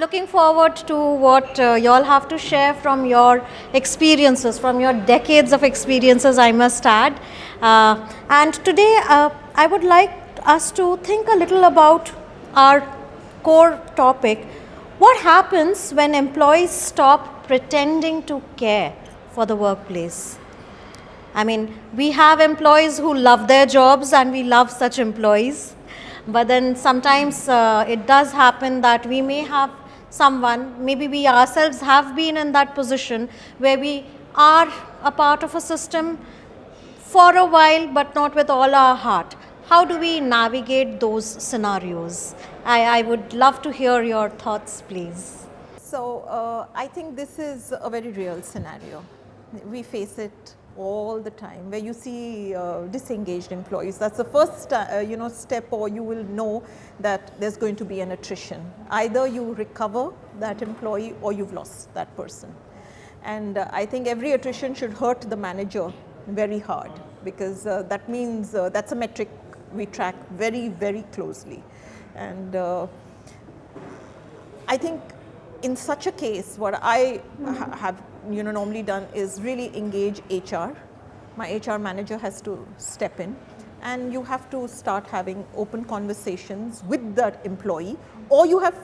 looking forward to what you all have to share from your experiences, from your decades of experiences, I must add. And today, I would like us to think a little about our core topic. What happens when employees stop pretending to care for the workplace? I mean, we have employees who love their jobs and we love such employees. But then sometimes it does happen that we may have someone, maybe we ourselves have been in that position where we are a part of a system for a while but not with all our heart. How do we navigate those scenarios? I would love to hear your thoughts, please. So I think this is a very real scenario. We face it all the time where you see disengaged employees. That's the first step, or you will know that there's going to be an attrition. Either you recover that employee or you've lost that person. And I think every attrition should hurt the manager very hard, because that means that's a metric we track very, very closely. And I think in such a case, what I have normally done is really engage HR. My HR manager has to step in, and you have to start having open conversations with that employee, or you have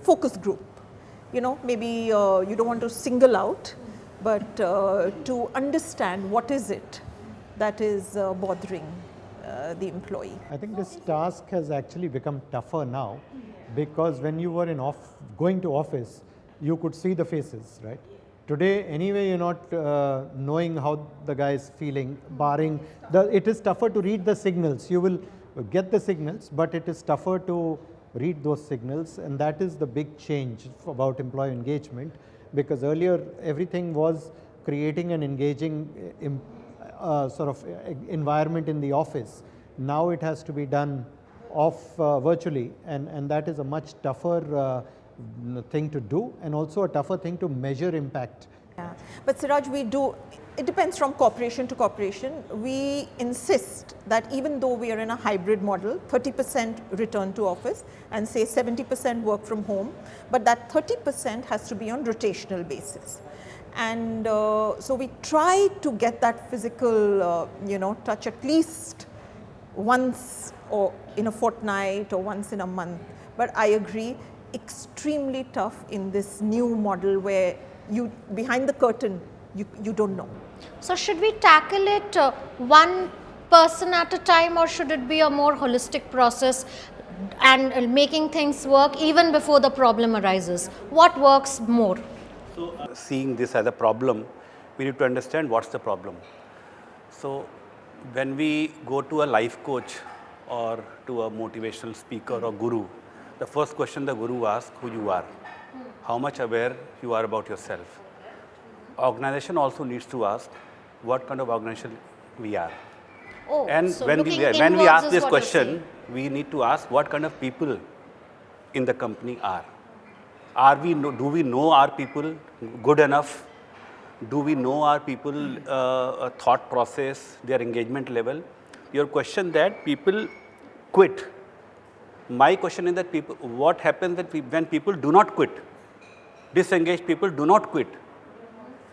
focus group. Maybe you don't want to single out, but to understand what is it that is bothering the employee. I think this task has actually become tougher now, because when you were going to office, you could see the faces, right? Today, anyway, you're not knowing how the guy is feeling, barring it is tougher to read the signals. You will get the signals, but it is tougher to read those signals, and that is the big change about employee engagement, because earlier everything was creating an engaging sort of environment in the office. Now it has to be done virtually, and that is a much tougher thing to do, and also a tougher thing to measure impact. Yeah. But Siraj, it depends from corporation to corporation. We insist that even though we are in a hybrid model, 30% return to office and say 70% work from home, but that 30% has to be on rotational basis. And so we try to get that physical touch at least once or in a fortnight or once in a month. But I agree, extremely tough in this new model where you behind the curtain you don't know. So should we tackle it one person at a time, or should it be a more holistic process and making things work even before the problem arises? What works more? So seeing this as a problem, we need to understand what's the problem. So when we go to a life coach or to a motivational speaker or guru, the first question the guru asks who you are, how much aware you are about yourself. Organization also needs to ask what kind of organization we are. Oh, and so when we ask this question, we need to ask what kind of people in the company are. Do we know our people good enough? Do we know our people thought process, their engagement level? Your question that people quit. My question is that what happens when people do not quit? Disengaged people do not quit.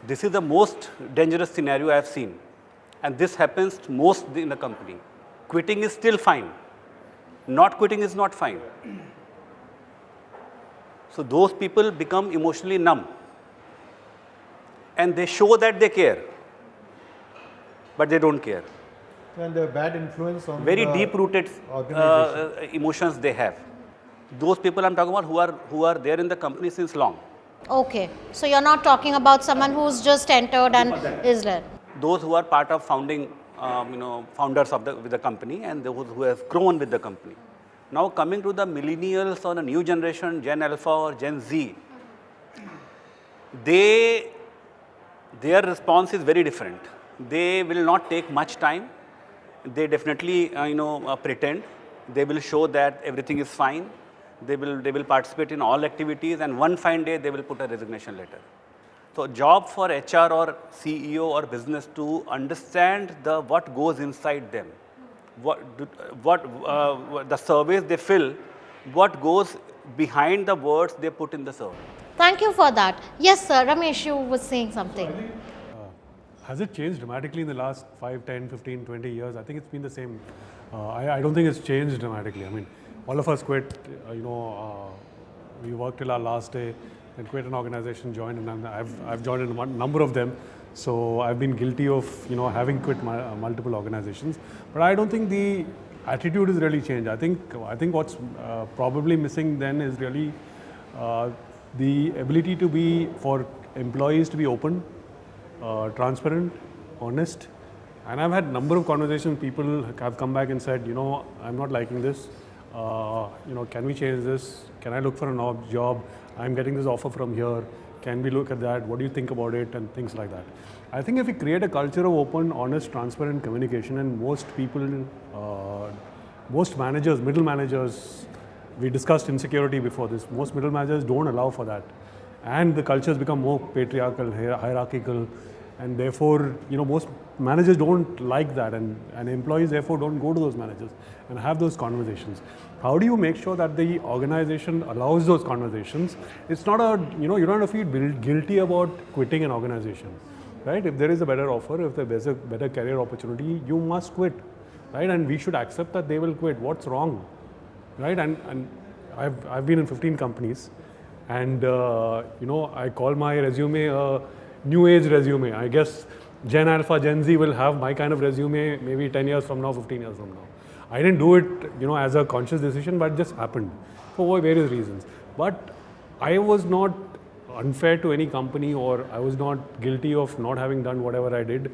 This is the most dangerous scenario I have seen. And this happens most in the company. Quitting is still fine. Not quitting is not fine. So those people become emotionally numb. And they show that they care. But they don't care. And the bad influence on very deep-rooted emotions they have. Those people I'm talking about who are there in the company since long. Okay, so you're not talking about someone who's just entered and is there. Those who are part of founders with the company, and those who have grown with the company. Now coming to the millennials or the new generation, Gen Alpha or Gen Z, their response is very different. They will not take much time. They definitely pretend. They will show that everything is fine. They will participate in all activities, and one fine day they will put a resignation letter. So job for HR or CEO or business to understand what goes inside them, what the surveys they fill, what goes behind the words they put in the survey. Thank you for that. Yes, sir. Ramesh, you were saying something. Has it changed dramatically in the last 5, 10, 15, 20 years? I think it's been the same. I don't think it's changed dramatically. I mean, all of us quit, we worked till our last day and quit an organization, joined, and I've joined in one number of them. So I've been guilty of, having quit multiple organizations. But I don't think the attitude has really changed. I think what's probably missing then is really the ability for employees to be open, transparent, honest. And I've had a number of conversations, people have come back and said, I'm not liking this, can we change this? Can I look for a job? I'm getting this offer from here. Can we look at that? What do you think about it? And things like that. I think if we create a culture of open, honest, transparent communication, and most people, most managers, middle managers, we discussed insecurity before this, most middle managers don't allow for that. And the cultures become more patriarchal, hierarchical, and therefore, most managers don't like that, and employees therefore don't go to those managers and have those conversations. How do you make sure that the organization allows those conversations? It's not you don't have to feel guilty about quitting an organization, right? If there is a better offer, if there's a better career opportunity, you must quit, right? And we should accept that they will quit. What's wrong, right? And I've been in 15 companies, and I call my resume a new age resume. I guess Gen Alpha, Gen Z will have my kind of resume maybe 10 years from now, 15 years from now. I didn't do it, as a conscious decision, but it just happened for various reasons. But I was not unfair to any company, or I was not guilty of not having done whatever I did.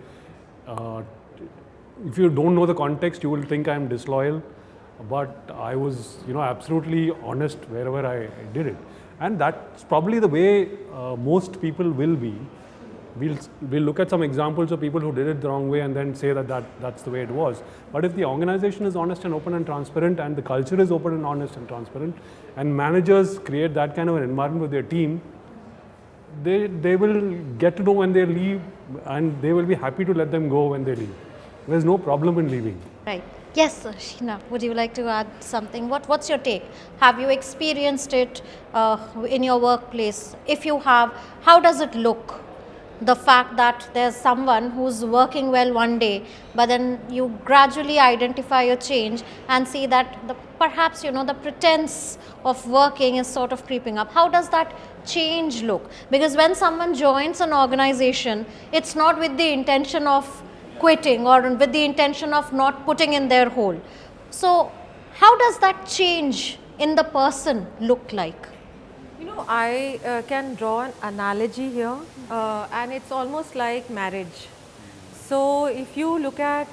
If you don't know the context, you will think I'm disloyal, but I was, absolutely honest wherever I did it. And that's probably the way most people will be. We'll look at some examples of people who did it the wrong way and then say that's the way it was. But if the organization is honest and open and transparent, and the culture is open and honest and transparent, and managers create that kind of an environment with their team, they will get to know when they leave, and they will be happy to let them go when they leave. There's no problem in leaving. Right. Yes, Sheena, would you like to add something? What's your take? Have you experienced it in your workplace? If you have, how does it look? The fact that there's someone who's working well one day, but then you gradually identify a change and see that perhaps the pretense of working is sort of creeping up. How does that change look? Because when someone joins an organization, it's not with the intention of quitting or with the intention of not putting in their whole. So how does that change in the person look like? I can draw an analogy here, and it's almost like marriage. So if you look at,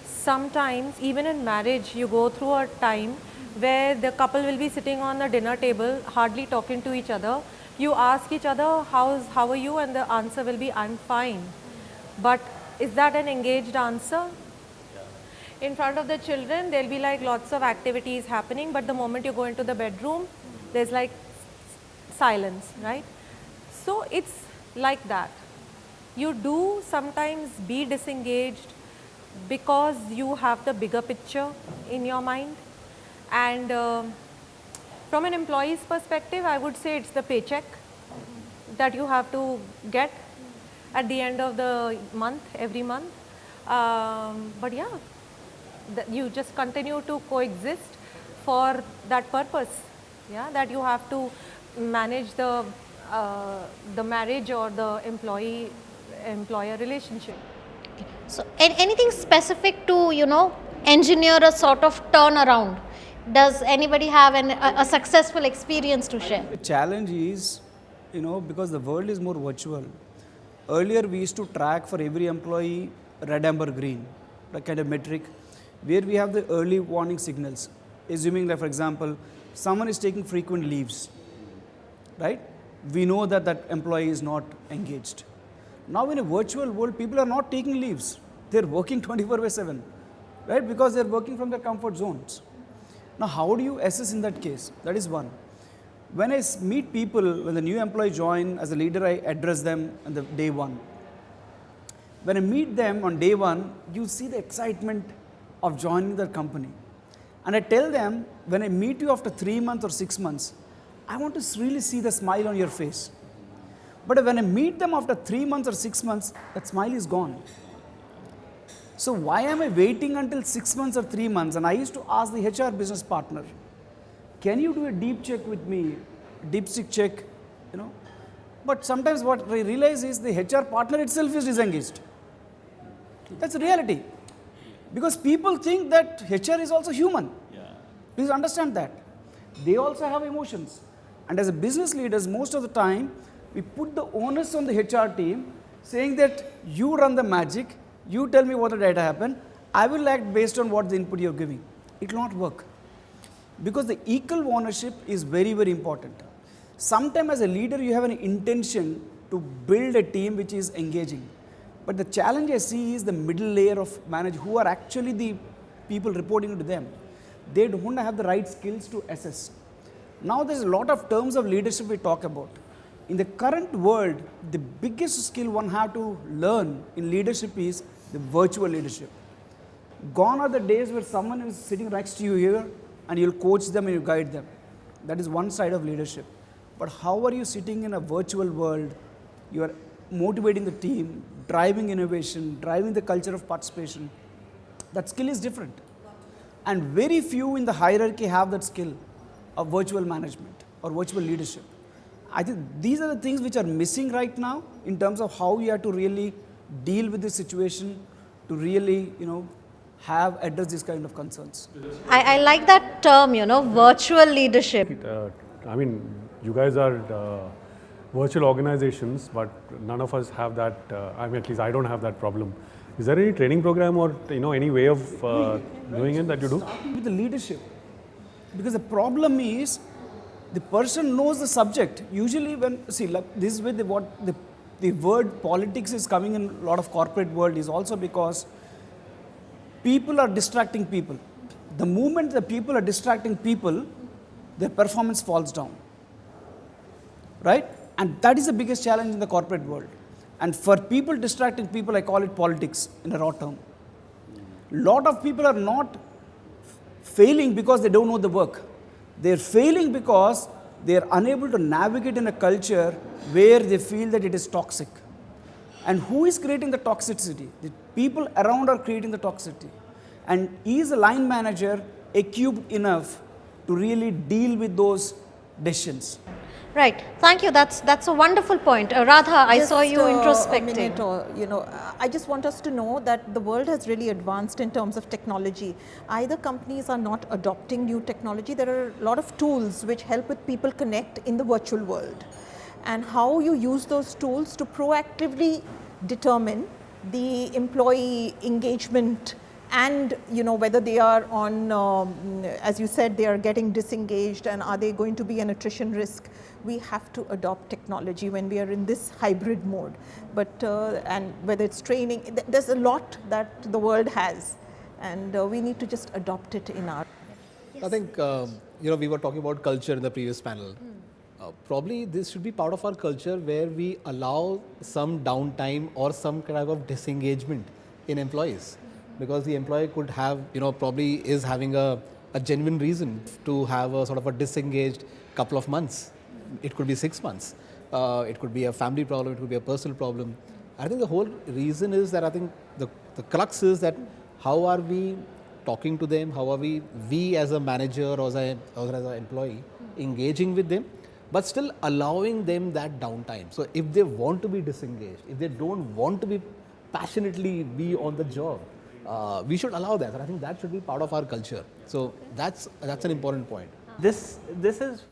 sometimes even in marriage, you go through a time where the couple will be sitting on the dinner table, hardly talking to each other. You ask each other, how are you? And the answer will be, I'm fine. But is that an engaged answer? In front of the children, there'll be like lots of activities happening, but the moment you go into the bedroom, there's like silence, right? So it's like that. You do sometimes be disengaged because you have the bigger picture in your mind. And from an employee's perspective, I would say it's the paycheck that you have to get at the end of the month, every month. But yeah, you just continue to coexist for that purpose. Yeah, that you have to manage the marriage or the employer relationship. So anything specific to engineer a sort of turnaround? Does anybody have a successful experience to share? The challenge is, because the world is more virtual. Earlier we used to track for every employee red, amber, green, that kind of metric, where we have the early warning signals. Assuming that, for example, someone is taking frequent leaves, right? We know that that employee is not engaged. Now in a virtual world, people are not taking leaves. They're working 24/7, right? Because they're working from their comfort zones. Now how do you assess in that case? That is one. When I meet people, when the new employee join, as a leader I address them on the day one. When I meet them on day one, you see the excitement of joining the company. And I tell them, when I meet you after 3 months or 6 months, I want to really see the smile on your face. But when I meet them after 3 months or 6 months, that smile is gone. So why am I waiting until 6 months or 3 months? And I used to ask the HR business partner, can you do a deep check with me, deep stick check, you know? But sometimes what I realize is the HR partner itself is disengaged. That's the reality. Because people think that HR is also human. Please understand that. They also have emotions. And as a business leaders, most of the time, we put the onus on the HR team, saying that you run the magic, you tell me what the data happened, I will act based on what the input you're giving. It will not work. Because the equal ownership is very, very important. Sometimes as a leader, you have an intention to build a team which is engaging. But the challenge I see is the middle layer of managers who are actually the people reporting to them. They don't have the right skills to assess. Now there's a lot of terms of leadership we talk about. In the current world, the biggest skill one have to learn in leadership is the virtual leadership. Gone are the days where someone is sitting next to you here and you'll coach them and you guide them. That is one side of leadership. But how are you sitting in a virtual world? You are motivating the team, driving innovation, driving the culture of participation. That skill is different. And very few in the hierarchy have that skill of virtual management or virtual leadership. I think these are the things which are missing right now in terms of how you have to really deal with this situation to really, have addressed these kind of concerns. I like that term, virtual leadership. You guys are virtual organizations, but none of us have that, at least I don't have that problem. Is there any training program or, any way of doing it that you do? With the leadership. Because the problem is, the person knows the subject. Usually this is where the word politics is coming in a lot of corporate world is also because people are distracting people. The moment the people are distracting people, their performance falls down. Right? And that is the biggest challenge in the corporate world. And for people distracting people, I call it politics in a raw term. Lot of people are not failing because they don't know the work. They're failing because they're unable to navigate in a culture where they feel that it is toxic. And who is creating the toxicity? The people around are creating the toxicity. And is a line manager equipped enough to really deal with those decisions? Right. Thank you. That's a wonderful point. Radha, I saw you introspecting. I just want us to know that the world has really advanced in terms of technology. Either companies are not adopting new technology. There are a lot of tools which help with people connect in the virtual world. And how you use those tools to proactively determine the employee engagement and whether they are on, as you said, they are getting disengaged and are they going to be an attrition risk. We have to adopt technology when we are in this hybrid mode. But and whether it's training, there's a lot that the world has, and we need to just adopt it in our. Yes. I think we were talking about culture in the previous panel. Probably this should be part of our culture where we allow some downtime or some kind of disengagement in employees, because the employee could have probably is having a genuine reason to have a sort of a disengaged couple of months. It could be 6 months. It could be a family problem. It could be a personal problem. I think the whole reason is that I think the crux is that how are we talking to them? How are we as a manager or as an employee engaging with them, but still allowing them that downtime. So if they want to be disengaged, if they don't want to be passionately be on the job, we should allow that. And I think that should be part of our culture. So that's an important point. This is